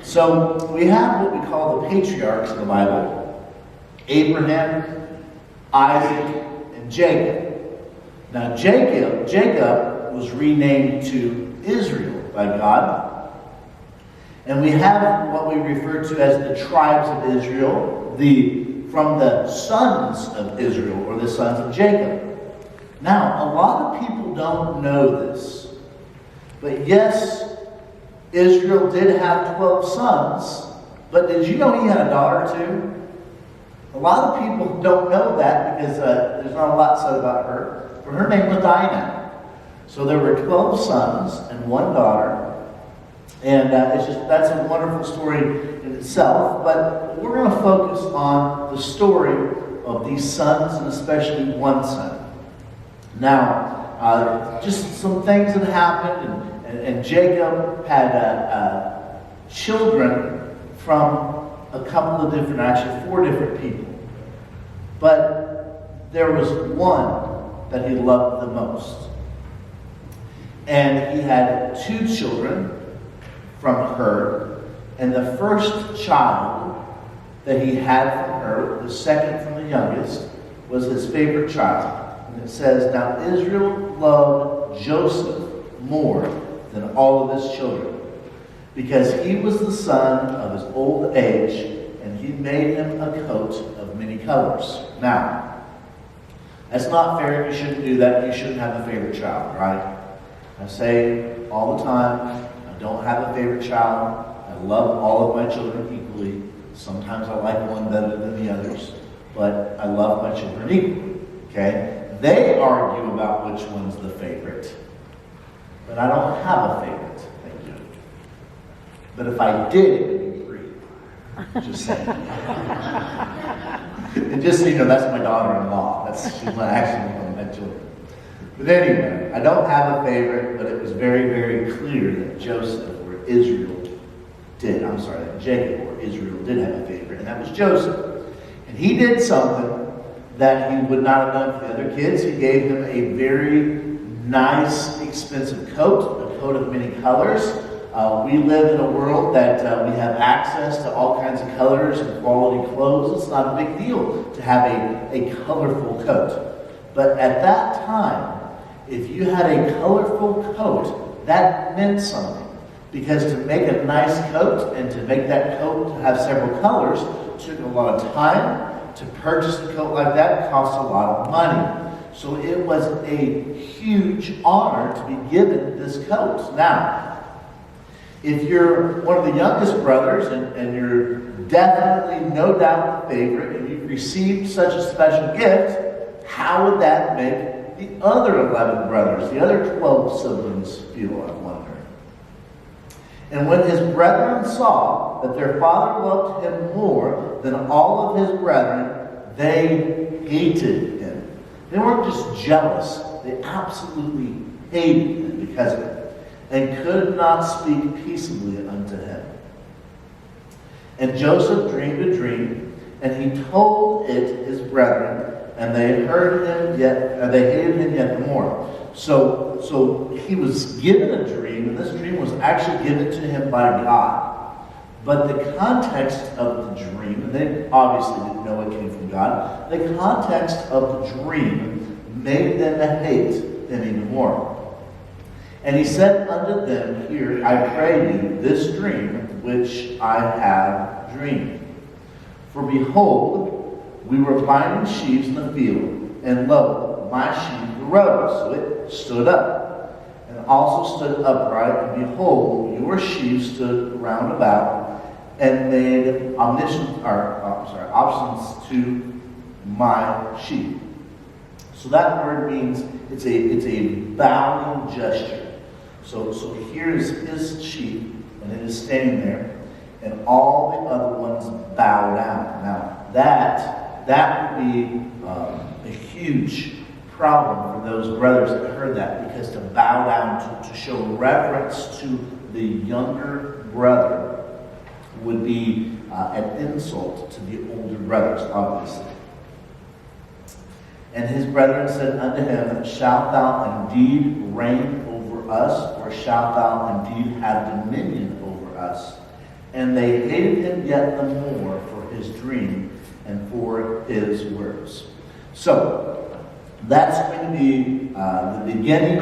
So we have what we call the patriarchs of the Bible: Abraham, Isaac, and Jacob. Now Jacob was renamed to Israel by God. And we have what we refer to as the tribes of Israel, from the sons of Israel, or the sons of Jacob. Now, a lot of people don't know this. But yes, Israel did have 12 sons, but did you know he had a daughter too? A lot of people don't know that because there's not a lot said about her. But her name was Dinah. So there were 12 sons and one daughter. And that's a wonderful story in itself. But we're going to focus on the story of these sons, and especially one son. Now, just some things that happened, and Jacob had children from a couple of different, actually 4 different people. But there was one that he loved the most. And he had 2 children from her. And the first child that he had from her, the second from the youngest, was his favorite child. And it says, "Now Israel loved Joseph more than all of his children, because he was the son of his old age, and he made him a coat of many colors." Now, that's not fair. You shouldn't do that. You shouldn't have a favorite child, right? I say all the time, I don't have a favorite child. I love all of my children equally. Sometimes I like one better than the others, but I love my children equally, okay? They argue about which one's the favorite, but I don't have a favorite. Thank you. But if I did, it would be 3. Just saying. And just so you know, that's my daughter-in-law. She's not actually one of my children. But anyway, I don't have a favorite, but it was very, very clear that that Jacob or Israel did have a favorite, and that was Joseph. And he did something that he would not have done for the other kids. He gave them a very nice, expensive coat, a coat of many colors. We live in a world that we have access to all kinds of colors and quality clothes. It's not a big deal to have a colorful coat. But at that time, if you had a colorful coat, that meant something. Because to make a nice coat and to make that coat to have several colors took a lot of time. To purchase a coat like that cost a lot of money. So it was a huge honor to be given this coat. Now, if you're one of the youngest brothers and you're definitely no doubt the favorite and you've received such a special gift, how would that make the other 11 brothers, the other 12 siblings feel, I wonder? And when his brethren saw that their father loved him more than all of his brethren, they hated him. They weren't just jealous, they absolutely hated him because of it, and could not speak peaceably unto him. And Joseph dreamed a dream, and he told it his brethren, and they hated him yet the more. So he was given a dream, and this dream was actually given to him by God. But the context of the dream, and they obviously didn't know it came from God, the context of the dream made them hate him even more. And he said unto them, "Hear, I pray you, this dream which I have dreamed. For behold, we were binding sheaves in the field, and lo, my sheaf arose." So it stood up, and also stood upright, and behold, your sheaves stood round about, and made obstacles to my sheep. So that word means it's a bowing gesture. So here's his sheep, and it is standing there, and all the other ones bow down. Now that would be a huge problem for those brothers that heard that, because to bow down, to show reverence to the younger brother, would be an insult to the older brothers, obviously. And his brethren said unto him, "Shalt thou indeed reign over us, or shalt thou indeed have dominion over us?" And they hated him yet the more for his dream and for his words. So, that's going to be the beginning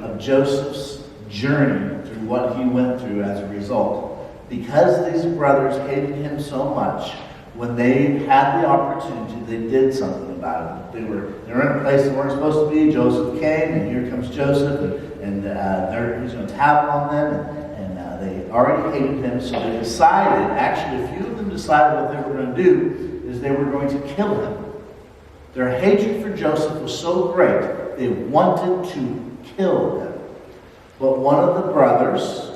of Joseph's journey through what he went through as a result. Because these brothers hated him so much, when they had the opportunity, they did something about it. They were in a place they weren't supposed to be. Joseph came, and here comes Joseph, and he's going to tap on them, and they already hated him, so they decided, actually a few of them decided what they were going to do is they were going to kill him. Their hatred for Joseph was so great, they wanted to kill him. But one of the brothers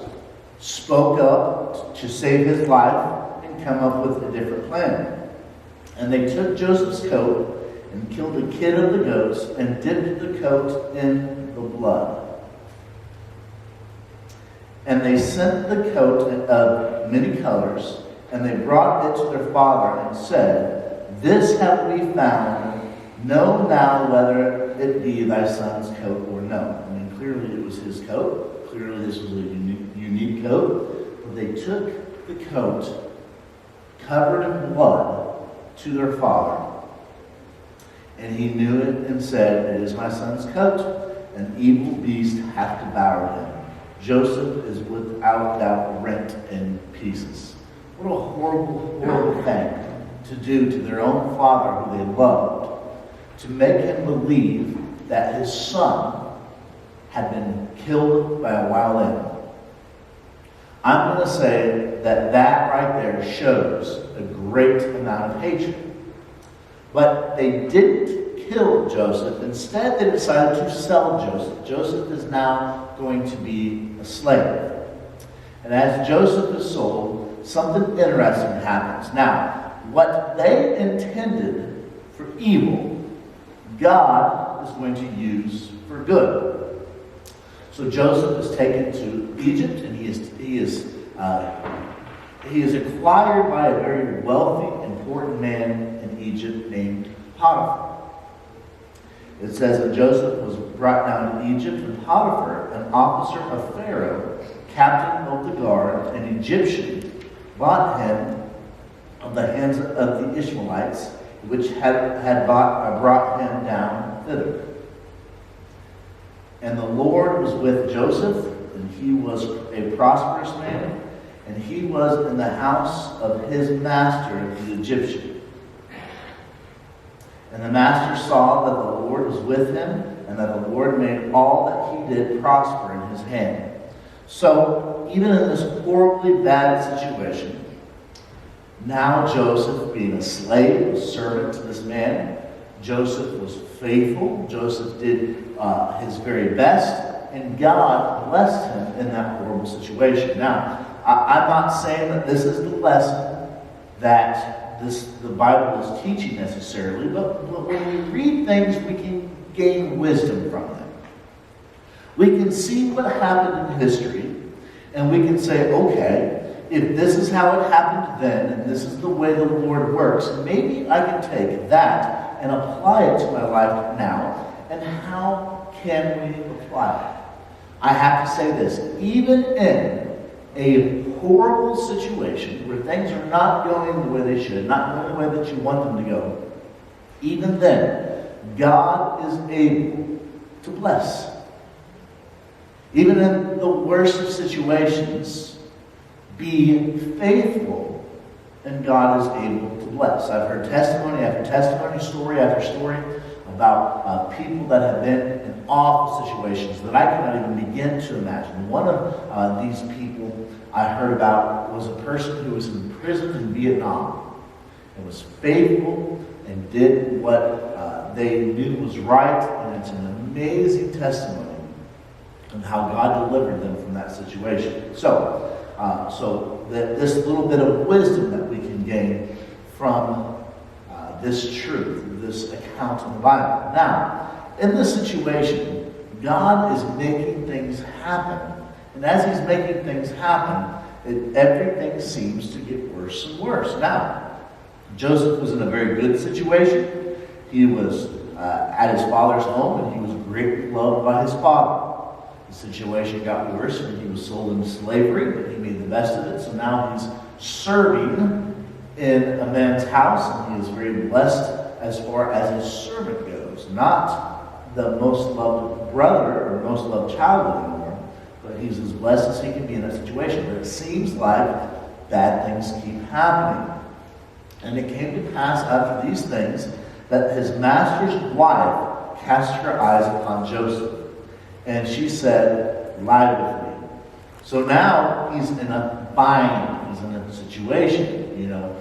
spoke up to save his life and come up with a different plan. And they took Joseph's coat and killed a kid of the goats and dipped the coat in the blood. And they sent the coat of many colors, and they brought it to their father and said, "This have we found. Know now whether it be thy son's coat or no." I mean, clearly it was his coat. Clearly this was a unique coat. But they took the coat covered in blood to their father. And he knew it and said, "It is my son's coat. An evil beast hath devoured him. Joseph is without doubt rent in pieces." What a horrible, horrible thing to do to their own father who they loved, to make him believe that his son had been killed by a wild animal. I'm going to say that right there shows a great amount of hatred. But they didn't kill Joseph. Instead, they decided to sell Joseph. Joseph is now going to be a slave. And as Joseph is sold, something interesting happens. Now, what they intended for evil, God is going to use for good. So Joseph is taken to Egypt, and he is acquired by a very wealthy, important man in Egypt named Potiphar. It says that Joseph was brought down to Egypt, and Potiphar, an officer of Pharaoh, captain of the guard, an Egyptian, bought him of the hands of the Ishmaelites, which had brought him down thither. And the Lord was with Joseph, and he was a prosperous man, and he was in the house of his master, the Egyptian. And the master saw that the Lord was with him, and that the Lord made all that he did prosper in his hand. So, even in this horribly bad situation, now Joseph, being a slave, a servant to this man, Joseph was faithful. Joseph did his very best, and God blessed him in that horrible situation. Now, I'm not saying that this is the lesson that the Bible is teaching necessarily, but when we read things, we can gain wisdom from them. We can see what happened in history, and we can say, okay, if this is how it happened then, and this is the way the Lord works, maybe I can take that and apply it to my life now. And how can we apply it? I have to say this, even in a horrible situation where things are not going the way they should, not going the way that you want them to go, even then, God is able to bless. Even in the worst of situations, be faithful, and God is able to bless. I've heard testimony after testimony, story after story about people that have been in awful situations that I cannot even begin to imagine. One of these people I heard about was a person who was in prison in Vietnam and was faithful and did what they knew was right, and it's an amazing testimony of how God delivered them from that situation. So this little bit of wisdom that we can gain from this truth, this account in the Bible. Now, in this situation, God is making things happen. And as he's making things happen, everything seems to get worse and worse. Now, Joseph was in a very good situation. He was at his father's home, and he was greatly loved by his father. The situation got worse when he was sold into slavery, but he made the best of it. So now he's serving in a man's house, and he is very blessed as far as his servant goes. Not the most loved brother or most loved child anymore, but he's as blessed as he can be in that situation. But it seems like bad things keep happening. And it came to pass after these things that his master's wife cast her eyes upon Joseph. And she said, "Lie with me." So now he's in a bind. He's in a situation.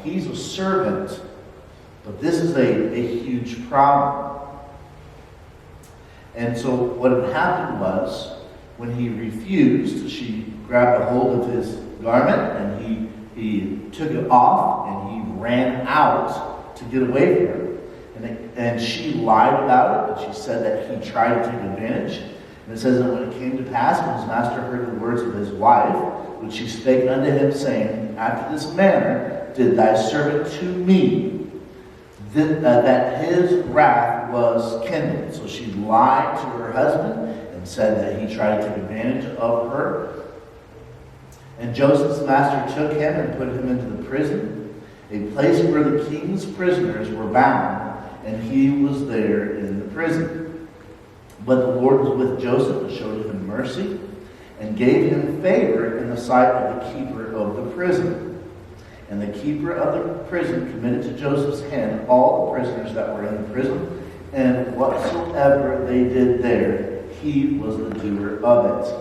He's a servant. But this is a huge problem. And so what had happened was, when he refused, she grabbed a hold of his garment and he took it off and he ran out to get away from her. And she lied about it, and she said that he tried to take advantage. And it says that when it came to pass, when his master heard the words of his wife, which she spake unto him, saying, "After this manner did thy servant to me," that his wrath was kindled. So she lied to her husband and said that he tried to take advantage of her. And Joseph's master took him and put him into the prison, a place where the king's prisoners were bound, and he was there in the prison. But the Lord was with Joseph and showed him mercy, and gave him favor in the sight of the keeper of the prison. And the keeper of the prison committed to Joseph's hand all the prisoners that were in the prison, and whatsoever they did there, he was the doer of it.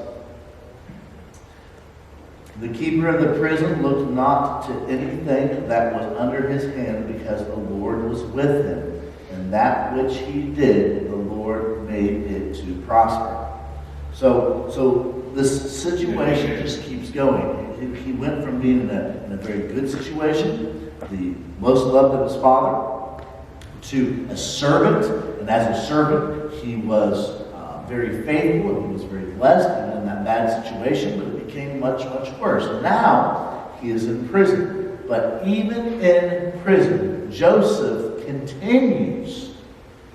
The keeper of the prison looked not to anything that was under his hand, because the Lord was with him. And that which he did, the Lord made it to prosper. So this situation just keeps going. He went from being in a very good situation, the most loved of his father, to a servant. And as a servant, he was very faithful and he was very blessed, even in that bad situation. But it became much, much worse. And now he is in prison. But even in prison, Joseph continues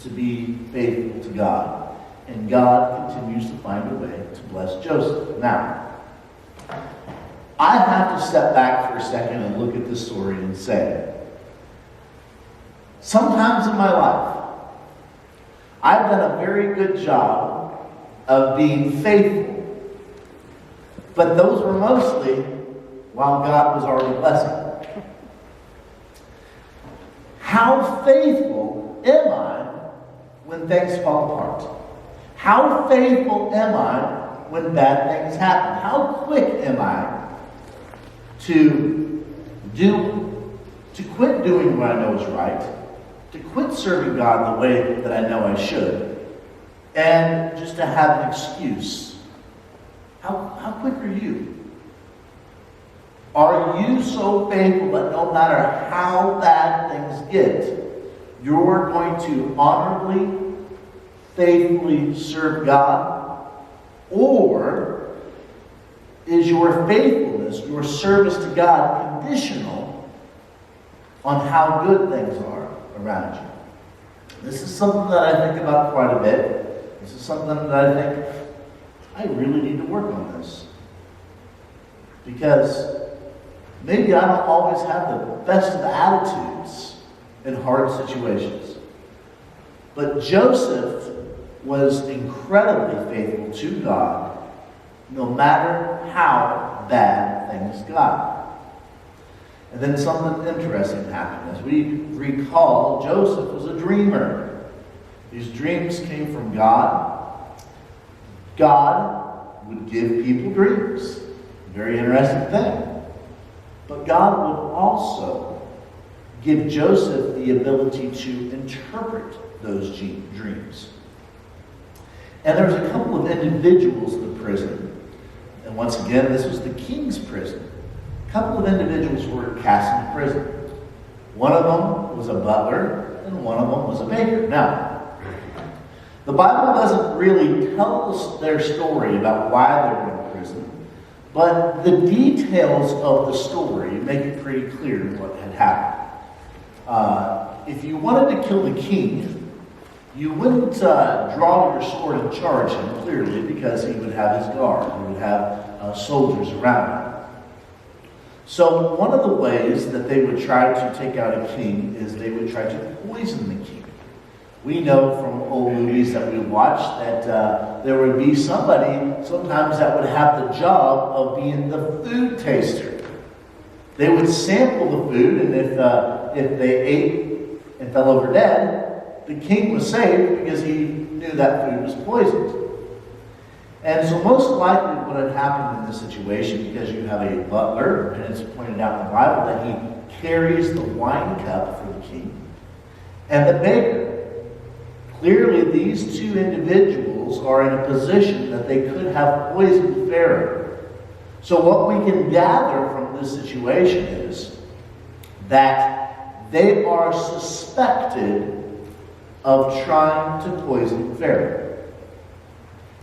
to be faithful to God. And God continues to find a way to bless Joseph. Now, I have to step back for a second and look at this story and say, sometimes in my life, I've done a very good job of being faithful. But those were mostly while God was already blessing. How faithful am I when things fall apart? How faithful am I when bad things happen? How quick am I to quit doing what I know is right, to quit serving God the way that I know I should, and just to have an excuse? How quick are you? Are you so faithful that no matter how bad things get, you're going to honorably, faithfully serve God? Or is your faithfulness, your service to God, conditional on how good things are around you? This is something that I think about quite a bit. This is something that I think I really need to work on this. Because maybe I don't always have the best of attitudes in hard situations. But Joseph was incredibly faithful to God, no matter how bad things got. And then something interesting happened. As we recall, Joseph was a dreamer. These dreams came from God. God would give people dreams. Very interesting thing. But God would also give Joseph the ability to interpret those dreams. And there was a couple of individuals in the prison. And once again, this was the king's prison. A couple of individuals were cast into prison. One of them was a butler, and one of them was a baker. Now, the Bible doesn't really tell us their story about why they were in prison, but the details of the story make it pretty clear what had happened. If you wanted to kill the king, you wouldn't draw your sword and charge him, clearly, because he would have his guard. He would have soldiers around him. So one of the ways that they would try to take out a king is they would try to poison the king. We know from old movies that we watched that there would be somebody sometimes that would have the job of being the food taster. They would sample the food, and if they ate and fell over dead, the king was saved because he knew that food was poisoned. And so most likely what had happened in this situation, because you have a butler, and it's pointed out in the Bible that he carries the wine cup for the king, and the baker. Clearly these two individuals are in a position that they could have poisoned Pharaoh. So what we can gather from this situation is that they are suspected of trying to poison Pharaoh.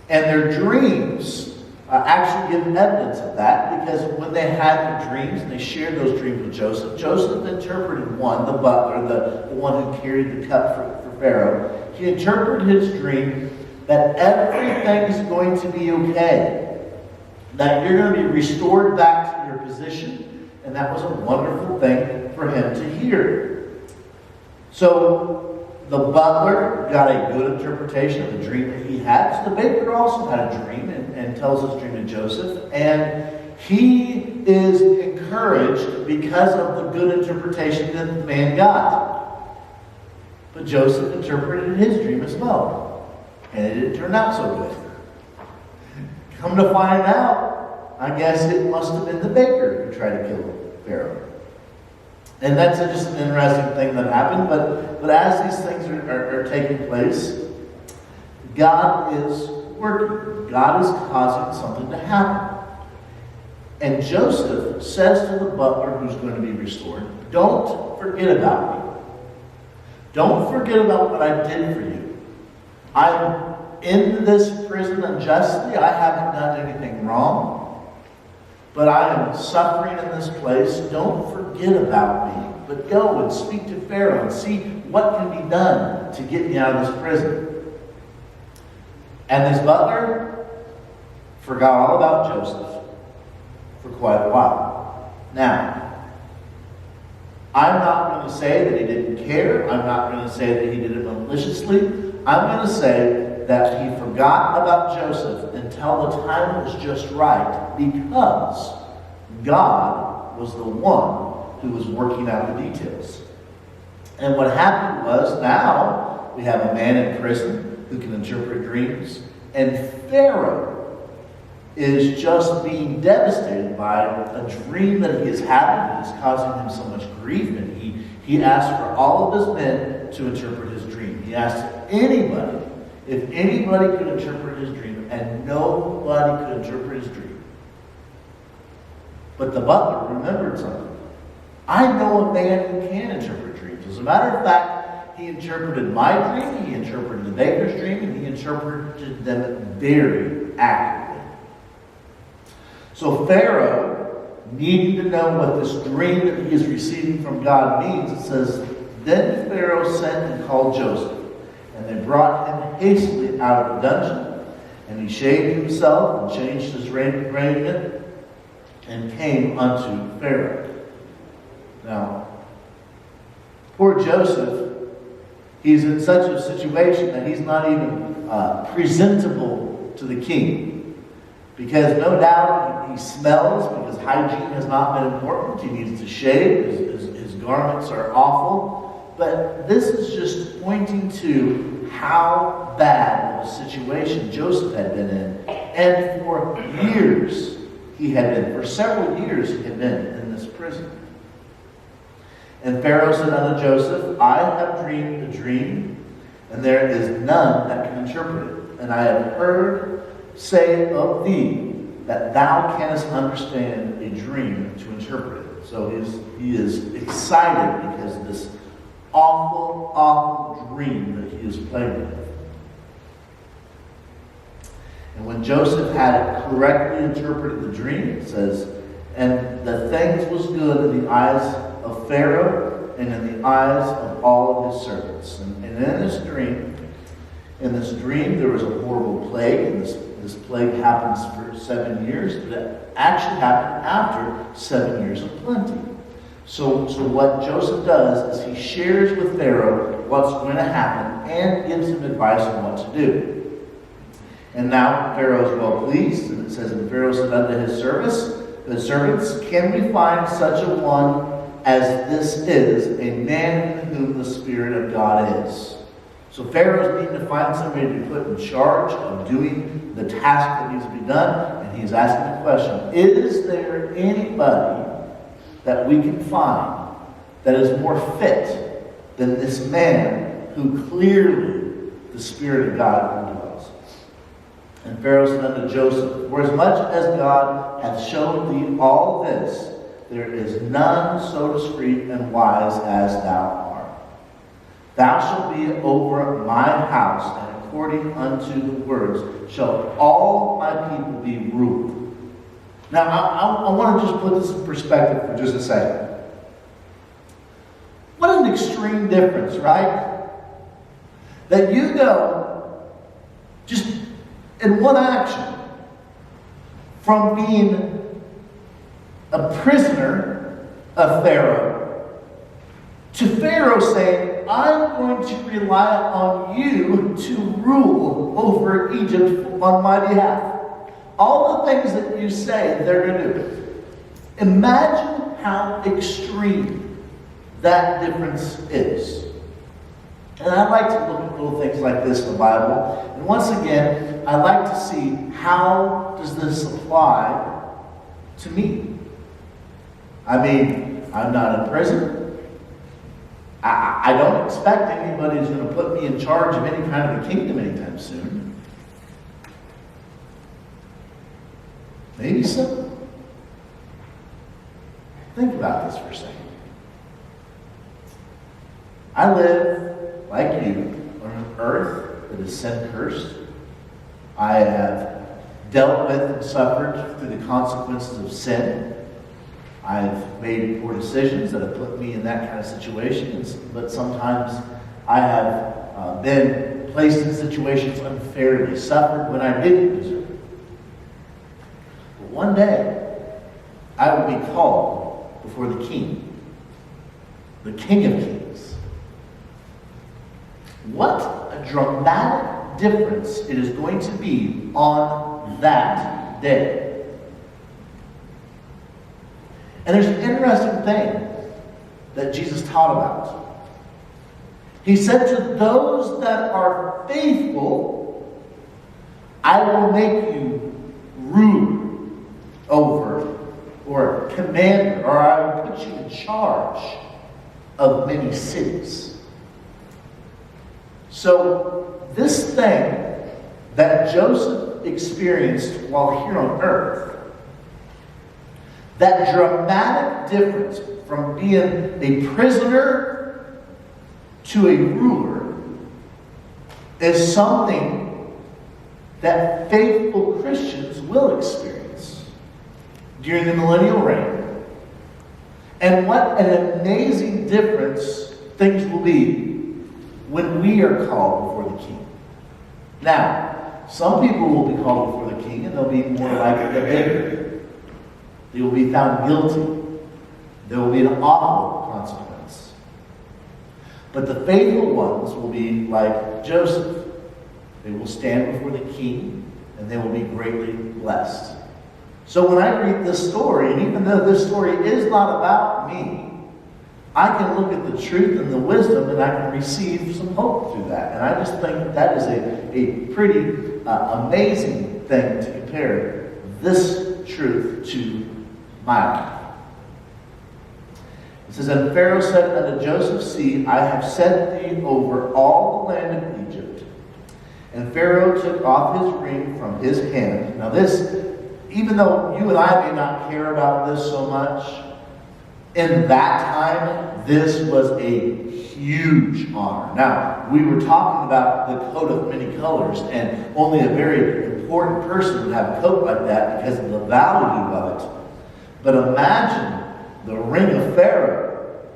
And their dreams actually give evidence of that, because when they had the dreams and they shared those dreams with Joseph, Joseph interpreted one, the butler, the one who carried the cup for Pharaoh. He interpreted his dream that everything is going to be okay, that you're going to be restored back to your position, and that was a wonderful thing for him to hear. So the butler got a good interpretation of the dream that he had. So the baker also had a dream and tells his dream to Joseph. And he is encouraged because of the good interpretation that the man got. But Joseph interpreted his dream as well. And it didn't turn out so good. Come to find out, I guess it must have been the baker who tried to kill Pharaoh. And that's just an interesting thing that happened. But as these things are taking place, God is working. God is causing something to happen. And Joseph says to the butler who's going to be restored, don't forget about me. Don't forget about what I did for you. I'm in this prison unjustly. I haven't done anything wrong. But I am suffering in this place. Don't forget about me. But go and speak to Pharaoh and see what can be done to get me out of this prison. And this butler forgot all about Joseph for quite a while. Now, I'm not going to say that he didn't care. I'm not going to say that he did it maliciously. I'm going to say that he forgot about Joseph until the time was just right, because God was the one who was working out the details. And what happened was, now we have a man in prison who can interpret dreams, and Pharaoh is just being devastated by a dream that he is having that is causing him so much grief, and he asked for all of his men to interpret his dream. He asked anybody, if anybody could interpret his dream, and nobody could interpret his dream. But the butler remembered something. I know a man who can interpret dreams. As a matter of fact, he interpreted my dream, he interpreted the baker's dream, and he interpreted them very accurately. So Pharaoh, needing to know what this dream that he is receiving from God means, it says, then Pharaoh sent and called Joseph. And they brought him hastily out of the dungeon. And he shaved himself and changed his raiment and came unto Pharaoh. Now, poor Joseph, he's in such a situation that he's not even presentable to the king. Because no doubt he smells, because hygiene has not been important. He needs to shave. His garments are awful. But this is just pointing to how bad of a situation Joseph had been in. And for years he had been. For several years he had been in this prison. And Pharaoh said unto Joseph, I have dreamed a dream, and there is none that can interpret it. And I have heard say of thee that thou canst understand a dream to interpret it. So he is excited because of this awful, awful dream that he is playing with. And when Joseph had correctly interpreted the dream, it says, and the things was good in the eyes of Pharaoh and in the eyes of all of his servants. And in this dream there was a horrible plague in this plague happens for 7 years, but it actually happened after 7 years of plenty. So what Joseph does is he shares with Pharaoh what's going to happen and gives him advice on what to do. And now Pharaoh is well pleased, and it says, and Pharaoh said unto his servants, can we find such a one as this is, a man in whom the Spirit of God is? So Pharaoh's needing to find somebody to be put in charge of doing the task that needs to be done, and he's asking the question, is there anybody that we can find that is more fit than this man who clearly the Spirit of God indwells? And Pharaoh said unto Joseph, for as much as God hath shown thee all this, there is none so discreet and wise as thou art. Thou shalt be over my house, and according unto the words shall all my people be ruled. Now, I want to just put this in perspective for just a second. What an extreme difference, right? That you go, just in one action, from being a prisoner of Pharaoh to Pharaoh saying, I'm going to rely on you to rule over Egypt on my behalf. All the things that you say they're going to do. Imagine how extreme that difference is. And I like to look at little things like this in the Bible. And once again, I like to see, how does this apply to me? I mean, I'm not in prison. I don't expect anybody who's going to put me in charge of any kind of a kingdom anytime soon. Maybe so. Think about this for a second. I live, like you, on an earth that is sin-cursed. I have dealt with and suffered through the consequences of sin. I've made poor decisions that have put me in that kind of situation, but sometimes I have been placed in situations unfairly, suffered when I didn't deserve it. But one day, I will be called before the King of Kings. What a dramatic difference it is going to be on that day. And there's an interesting thing that Jesus taught about. He said, to those that are faithful, I will make you ruler over, or commander, or I will put you in charge of many cities. So this thing that Joseph experienced while here on earth, that dramatic difference from being a prisoner to a ruler, is something that faithful Christians will experience during the millennial reign. And what an amazing difference things will be when we are called before the King. Now, some people will be called before the King and they'll be more like the beggar. They will be found guilty. There will be an awful consequence. But the faithful ones will be like Joseph. They will stand before the King and they will be greatly blessed. So when I read this story, and even though this story is not about me, I can look at the truth and the wisdom and I can receive some hope through that. And I just think that is a pretty amazing thing to compare this truth to my life. It says, and Pharaoh said unto Joseph, see, I have set thee over all the land of Egypt. And Pharaoh took off his ring from his hand. Now this, even though you and I may not care about this so much, in that time, this was a huge honor. Now, we were talking about the coat of many colors, and only a very important person would have a coat like that because of the value of it. But imagine the ring of Pharaoh.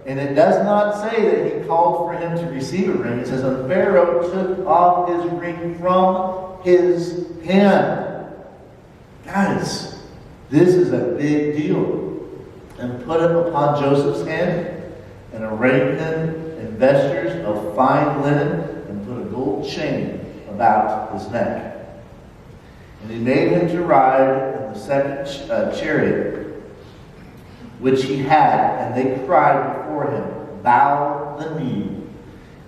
And it does not say that he called for him to receive a ring. It says, and Pharaoh took off his ring from his hand. Guys, this is a big deal. And put him upon Joseph's hand, and arrayed him in vestures of fine linen, and put a gold chain about his neck. And he made him to ride in the second chariot which he had, and they cried before him, Bow the knee.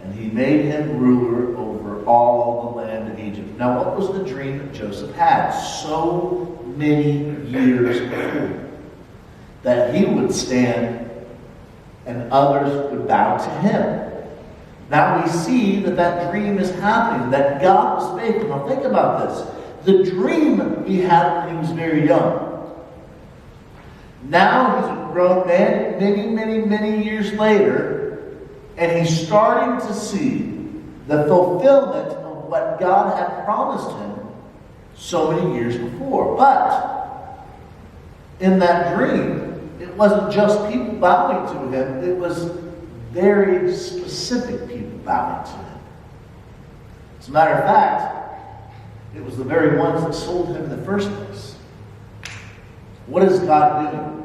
And he made him ruler over all the land of Egypt. Now, what was the dream that Joseph had so many years before? That he would stand and others would bow to him. Now we see that that dream is happening, that God was faithful. Now think about this. The dream he had when he was very young. Now he's a grown man, many years later, and he's starting to see the fulfillment of what God had promised him so many years before. But in that dream, it wasn't just people bowing to him, it was very specific people bowing to him. As a matter of fact, it was the very ones that sold him in the first place. What is God doing?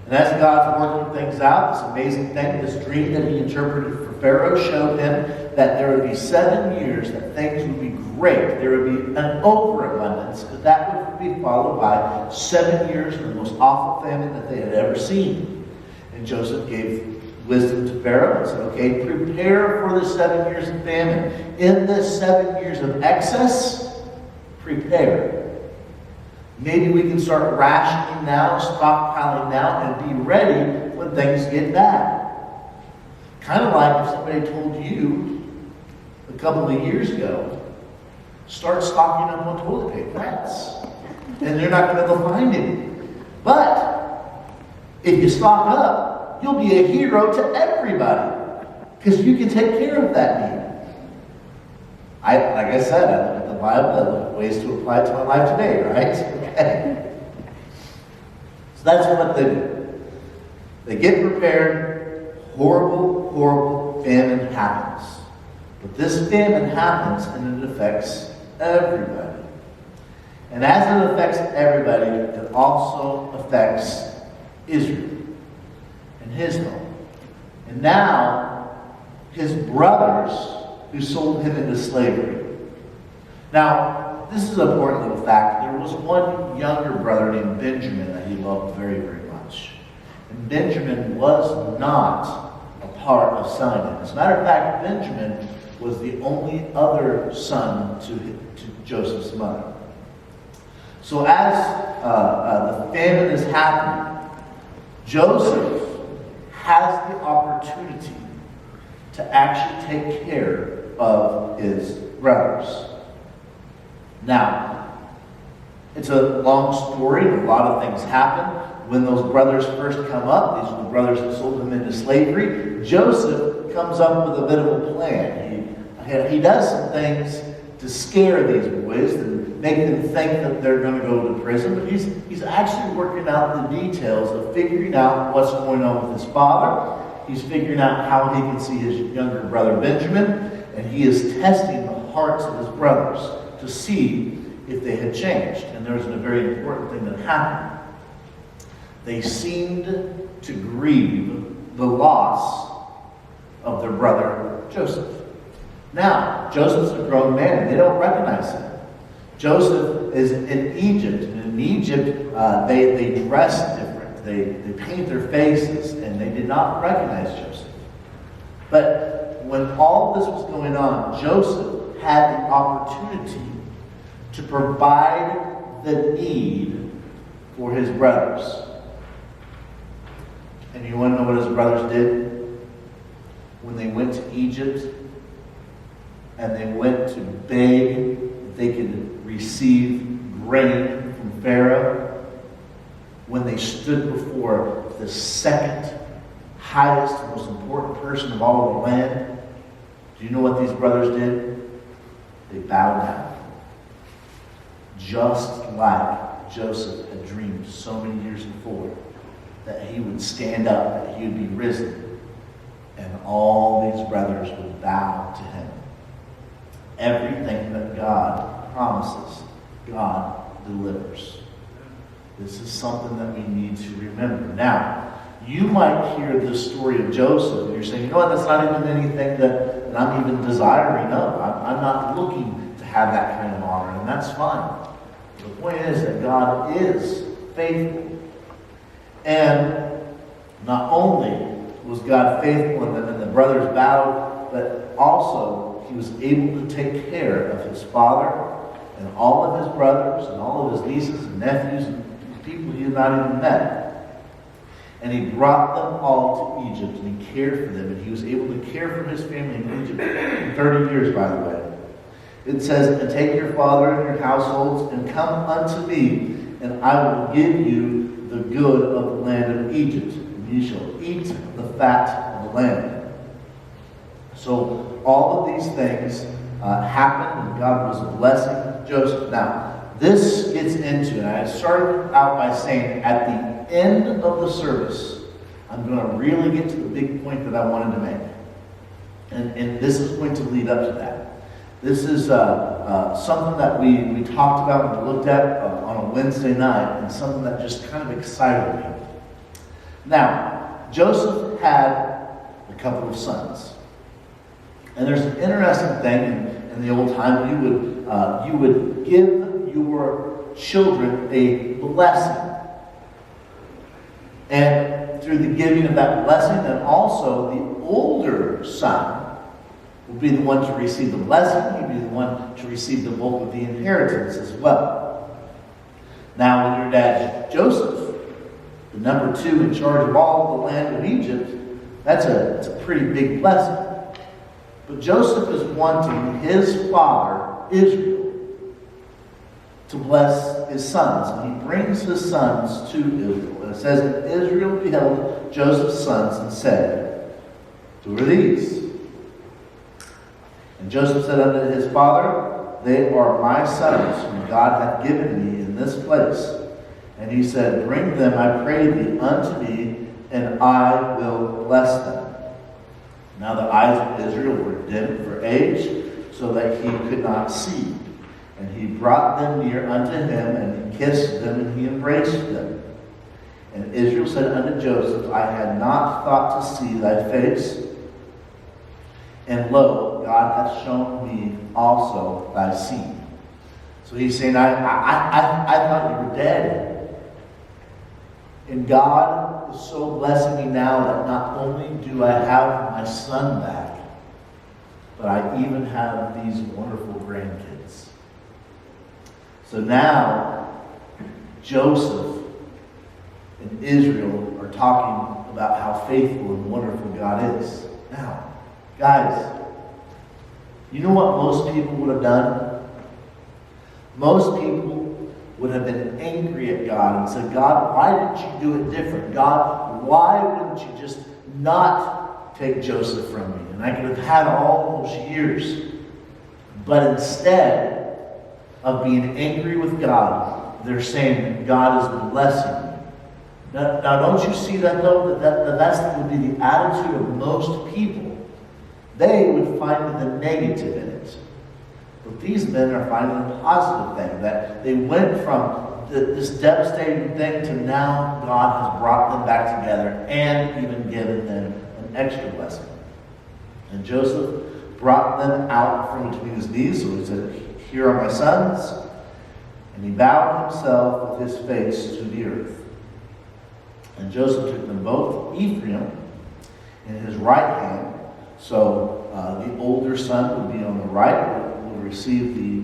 And as God's working things out, this amazing thing, this dream that he interpreted for Pharaoh showed him that there would be 7 years that things would be great. There would be an overabundance, but that would be followed by 7 years of the most awful famine that they had ever seen. And Joseph gave wisdom to Pharaoh and said, okay, prepare for the 7 years of famine. In this 7 years of excess, prepare. Maybe we can start rationing now, stockpiling now, and be ready when things get bad. Kind of like if somebody told you a couple of years ago, start stocking up on toilet paper. And they're not going to find any. But if you stock up, you'll be a hero to everybody because you can take care of that need. Like I said, I look at the Bible, I look at ways to apply it to my life today, right? Okay. So that's what they do. They get prepared. Horrible famine happens. But this famine happens and it affects everybody. And as it affects everybody, it also affects Israel and his home. And now, his brothers who sold him into slavery. Now, this is an important little fact. There was one younger brother named Benjamin that he loved very much. And Benjamin was not a part of selling him. As a matter of fact, Benjamin was the only other son to Joseph's mother. So as the famine is happening, Joseph has the opportunity to actually take care of his brothers. Now, it's a long story, and a lot of things happen. When those brothers first come up, these are the brothers that sold him into slavery, Joseph comes up with a bit of a plan. He does some things to scare these boys and make them think that they're going to go to prison, but he's actually working out the details of figuring out what's going on with his father. He's figuring out how he can see his younger brother Benjamin, and he is testing the hearts of his brothers to see if they had changed. And there was a very important thing that happened. They seemed to grieve the loss of their brother Joseph. Now, Joseph's a grown man, and they don't recognize him. Joseph is in Egypt, and in Egypt, they dress different. They paint their faces, and they did not recognize Joseph. But when all this was going on, Joseph had the opportunity to provide the need for his brothers. And you want to know what his brothers did? When they went to Egypt, and they went to beg if they could receive grain from Pharaoh, when they stood before the second highest, most important person of all the land, do you know what these brothers did? They bowed down. Just like Joseph had dreamed so many years before, that he would stand up, that he would be risen, and all these brothers would bow to him. Everything that God promises, God delivers. This is something that we need to remember. Now, you might hear the story of Joseph, and you're saying, you know what, that's not even anything that I'm even desiring of. I'm not looking to have that kind of honor, and that's fine. The point is that God is faithful. And not only was God faithful and the brothers bowed, but also he was able to take care of his father and all of his brothers and all of his nieces and nephews and people he had not even met. And he brought them all to Egypt, and he cared for them, and he was able to care for his family in Egypt for 30 years, by the way. It says, and take your father and your households, and come unto me, and I will give you the good of the land of Egypt, and ye shall eat the fat of the land. So all of these things happened, and God was blessing Joseph. Now, this gets into, and I started out by saying, at the end of the service, I'm going to really get to the big point that I wanted to make. And this is going to lead up to that. This is something that we talked about and looked at on a Wednesday night, and something that just kind of excited me. Now, Joseph had a couple of sons. And there's an interesting thing in the old time. You would give your children a blessing. And through the giving of that blessing, then also the older son will be the one to receive the blessing. He'll be the one to receive the bulk of the inheritance as well. Now, when your dad Joseph, the number 2 in charge of all the land of Egypt, it's a pretty big blessing. But Joseph is wanting his father, Israel, to bless his sons. And he brings his sons to Israel. And it says, and Israel beheld Joseph's sons and said, who are these? And Joseph said unto his father, they are my sons, whom God hath given me in this place. And he said, bring them, I pray thee, unto me, and I will bless them. Now the eyes of Israel were dim for age, so that he could not see. And he brought them near unto him, and he kissed them, and he embraced them. And Israel said unto Joseph, I had not thought to see thy face, and lo, God hath shown me also thy seed. So he's saying, I thought you were dead. And God is so blessing me now that not only do I have my son back, but I even have these wonderful grandkids. So now, Joseph and Israel are talking about how faithful and wonderful God is. Now, guys, you know what most people would have done? Most people would have been angry at God and said, God, why didn't you do it different? God, why wouldn't you just not take Joseph from me? And I could have had all those years. But instead of being angry with God, they're saying God is blessing me. Now don't you see that though? That would be the attitude of most people. They would find the negative in it. But these men are finding a positive thing, that they went from this devastating thing to now God has brought them back together and even given them an extra blessing. And Joseph brought them out from between his knees, so he said, here are my sons. And he bowed himself with his face to the earth. And Joseph took them both, Ephraim in his right hand. So the older son would be on the right, will receive the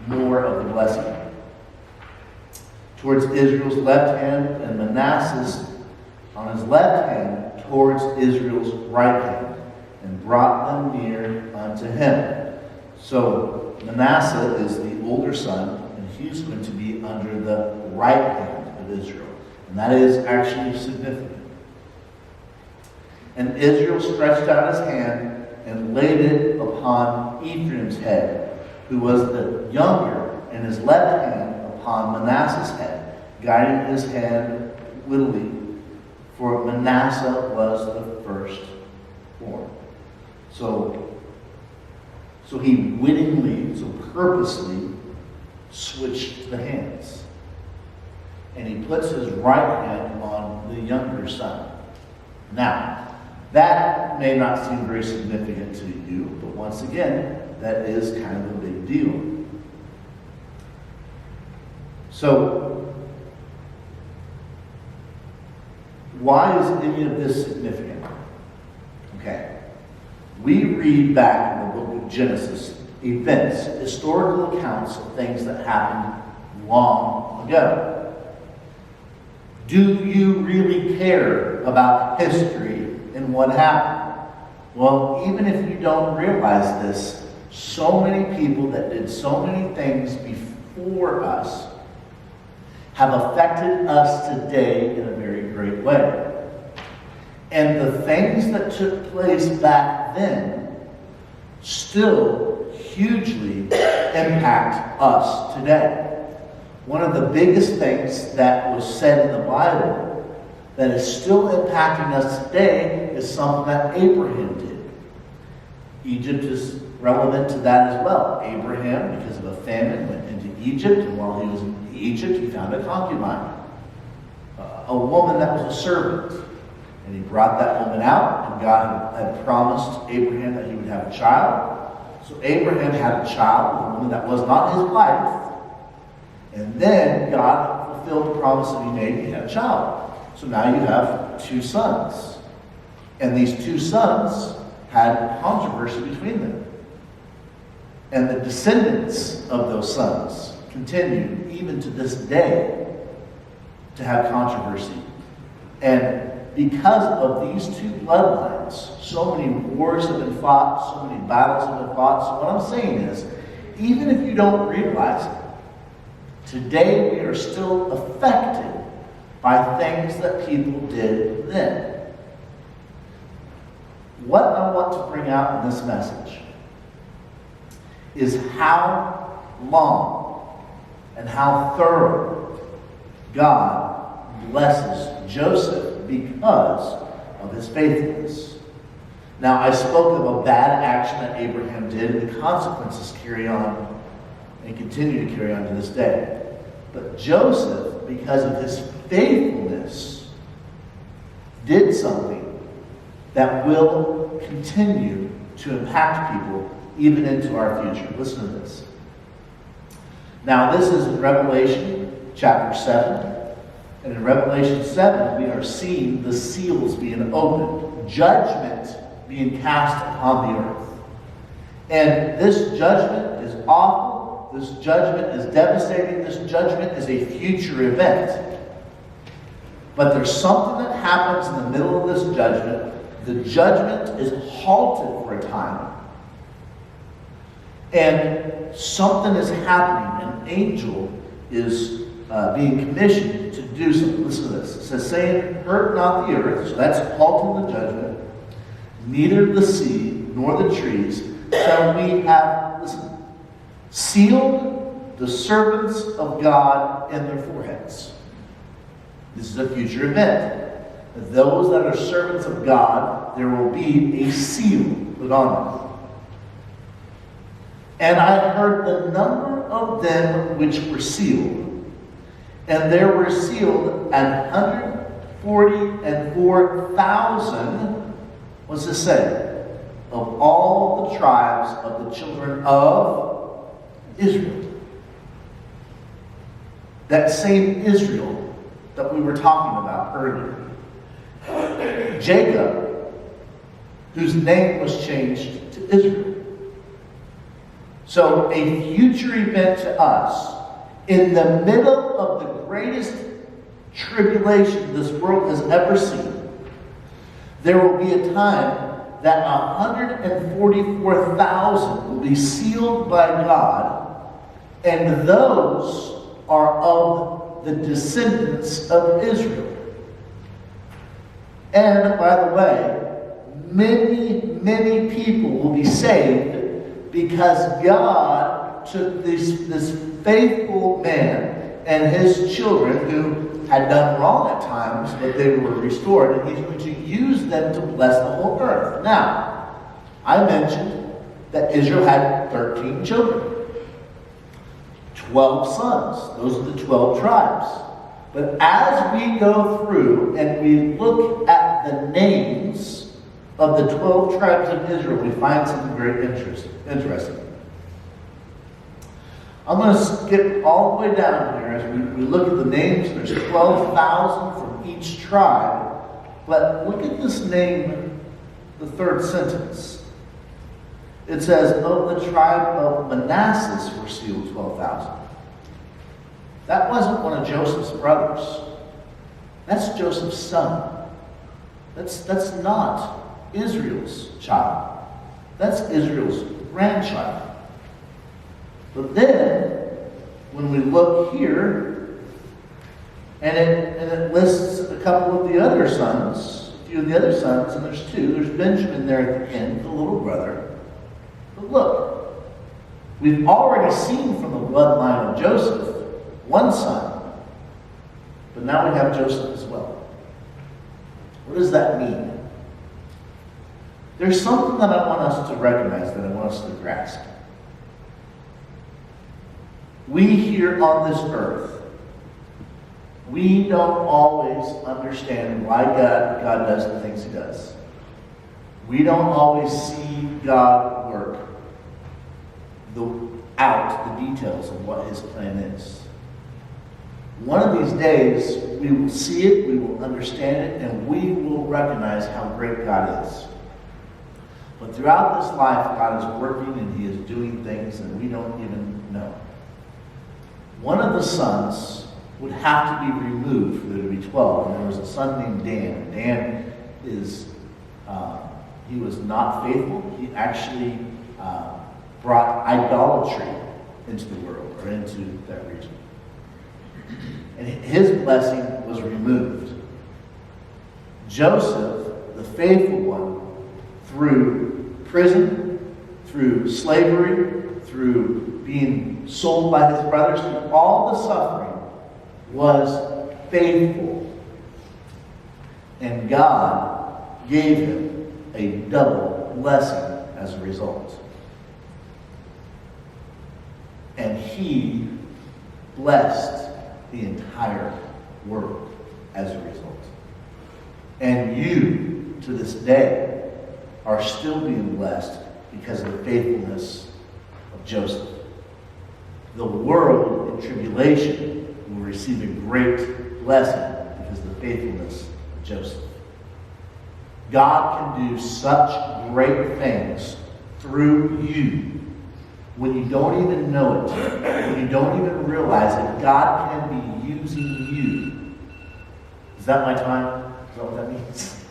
more of the blessing. Towards Israel's left hand, and Manasseh on his left hand towards Israel's right hand, and brought them near unto him. So Manasseh is the older son, and he's going to be under the right hand of Israel. And that is actually significant. And Israel stretched out his hand and laid it upon Ephraim's head, who was the younger, and his left hand upon Manasseh's head, guiding his hand wittily, for Manasseh was the firstborn. So he wittingly, so purposely, switched the hands. And he puts his right hand on the younger son. Now, that may not seem very significant to you, but once again, that is kind of a big deal. So, why is any of this significant? Okay. We read back in the book of Genesis events, historical accounts of things that happened long ago. Do you really care about history and what happened? Well, even if you don't realize this, so many people that did so many things before us have affected us today in a very great way. And the things that took place back then still hugely impact us today. One of the biggest things that was said in the Bible that is still impacting us today is something that Abraham did. Egypt is relevant to that as well. Abraham, because of a famine, went into Egypt, and while he was in Egypt, he found a concubine, a woman that was a servant. And he brought that woman out, and God had promised Abraham that he would have a child. So Abraham had a child with a woman that was not his wife. And then God fulfilled the promise that he made, he had a child. So now you have two sons. And these two sons had controversy between them. And the descendants of those sons continue, even to this day, to have controversy. And because of these two bloodlines, so many wars have been fought, so many battles have been fought. So what I'm saying is, even if you don't realize it, today we are still affected by things that people did then. What I want to bring out in this message is how long and how thorough God blesses Joseph because of his faithfulness. Now, I spoke of a bad action that Abraham did, and the consequences carry on and continue to carry on to this day. But Joseph, because of his faithfulness, did something that will continue to impact people even into our future. Listen to this. Now, this is in Revelation chapter 7. And in Revelation 7, we are seeing the seals being opened, judgment being cast upon the earth. And this judgment is awful. This judgment is devastating. This judgment is a future event. But there's something that happens in the middle of this judgment. The judgment is halted for a time. And something is happening. An angel is being commissioned to do something. Listen to this. It says, saying, hurt not the earth. So that's halting the judgment. Neither the sea nor the trees shall we have, listen, sealed the servants of God in their foreheads. This is a future event. Those that are servants of God, there will be a seal put on them. And I heard the number of them which were sealed. And there were sealed 144,000, what's this say? Of all the tribes of the children of Israel. That same Israel that we were talking about earlier. Jacob, whose name was changed to Israel. So a future event to us, in the middle of the greatest tribulation this world has ever seen, there will be a time that 144,000 will be sealed by God, and those are of the descendants of Israel. And by the way, many, many people will be saved because God took this faithful man and his children who had done wrong at times, but they were restored, and he's going to use them to bless the whole earth. Now, I mentioned that Israel had 13 children. 12 sons. Those are the 12 tribes. But as we go through and we look at the names of the 12 tribes of Israel, we find something very interesting. I'm going to skip all the way down here as we look at the names. There's 12,000 from each tribe. But look at this name, the third sentence. It says, of the tribe of Manasseh were sealed 12,000. That wasn't one of Joseph's brothers. That's Joseph's son. That's not Israel's child. That's Israel's grandchild. But then, when we look here, and it lists a couple of the other sons, a few of the other sons, and there's two. There's Benjamin there at the end, the little brother. But look, we've already seen from the bloodline of Joseph one son, but now we have Joseph as well. What does that mean? There's something that I want us to recognize, that I want us to grasp. We here on this earth, we don't always understand why God does the things he does. We don't always see God work out the details of what his plan is. One of these days, we will see it, we will understand it, and we will recognize how great God is. But throughout this life, God is working and he is doing things that we don't even know. One of the sons would have to be removed for there to be 12. And there was a son named Dan. Dan he was not faithful. He actually brought idolatry into the world, or into that region. And his blessing was removed. Joseph, the faithful one, through prison, through slavery, through being sold by his brothers, through all the suffering, was faithful. And God gave him a double blessing as a result. And he blessed the entire world as a result. And you, to this day, are still being blessed because of the faithfulness of Joseph. The world in tribulation will receive a great blessing because of the faithfulness of Joseph. God can do such great things through you when you don't even know it, when you don't even realize it. God can be using you. Is that my time? Is that what that means?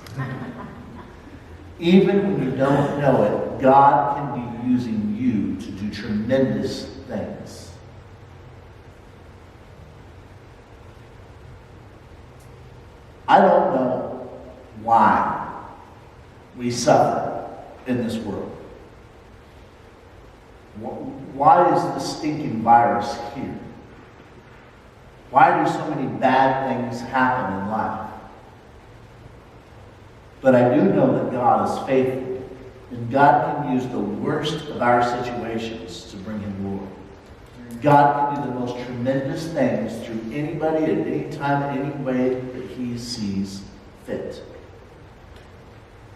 Even when you don't know it, God can be using you to do tremendous things. I don't know why we suffer in this world. Why is this stinking virus here? Why do so many bad things happen in life? But I do know that God is faithful, and God can use the worst of our situations to bring him glory. God can do the most tremendous things through anybody at any time, any way that he sees fit.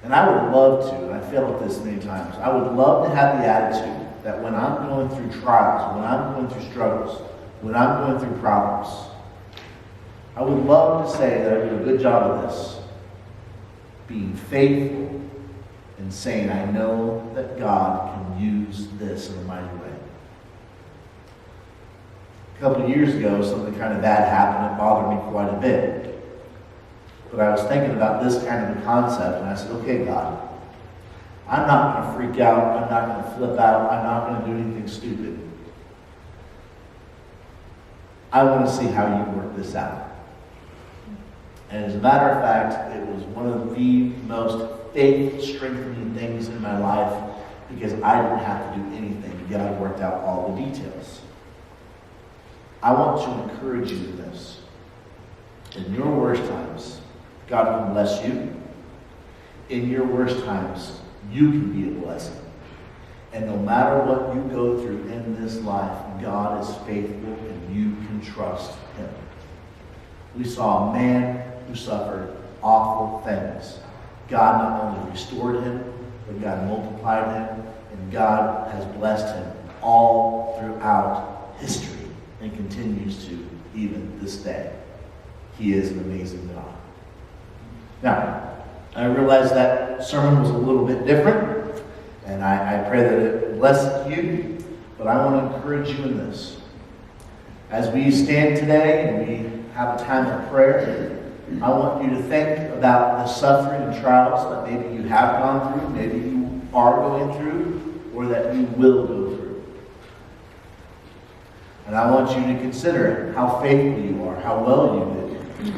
And I would love to, and I failed at this many times, I would love to have the attitude that when I'm going through trials, when I'm going through struggles, when I'm going through problems, I would love to say that I do a good job of this. Being faithful and saying, I know that God can use this in a mighty way. A couple of years ago, something kind of bad happened. It bothered me quite a bit. But I was thinking about this kind of a concept, and I said, okay, God, I'm not going to freak out. I'm not going to flip out. I'm not going to do anything stupid. I want to see how you work this out. And as a matter of fact, it was one of the most faith-strengthening things in my life because I didn't have to do anything. God worked out all the details. I want to encourage you in this. In your worst times, God can bless you. In your worst times, you can be a blessing. And no matter what you go through in this life, God is faithful and you can trust him. We saw a man who suffered awful things. God not only restored him, but God multiplied him, and God has blessed him all throughout history and continues to even this day. He is an amazing God. Now, I realize that sermon was a little bit different, and I pray that it blessed you, but I want to encourage you in this. As we stand today and we have a time of prayer, I want you to think about the suffering and trials that maybe you have gone through, maybe you are going through, or that you will go through. And I want you to consider how faithful you are, how well you did.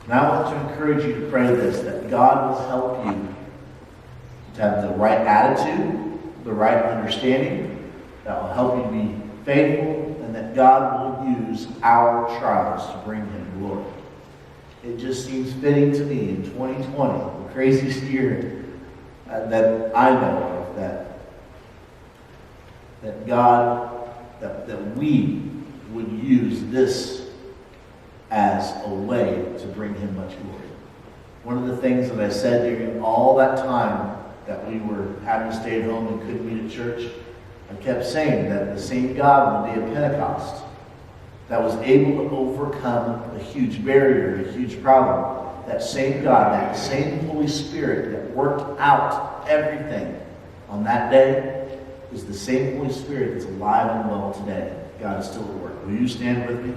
And I want to encourage you to pray this, that God will help you to have the right attitude, the right understanding, that will help you to be faithful, and that God will use our trials to bring him glory. It just seems fitting to me in 2020, the craziest year that I know of, that God, that we would use this as a way to bring him much glory. One of the things that I said during all that time that we were having to stay at home and couldn't meet at church, I kept saying that the same God on the day of Pentecost that was able to overcome a huge barrier, a huge problem, that same God, that same Holy Spirit that worked out everything on that day is the same Holy Spirit that's alive and well today. God is still at work. Will you stand with me?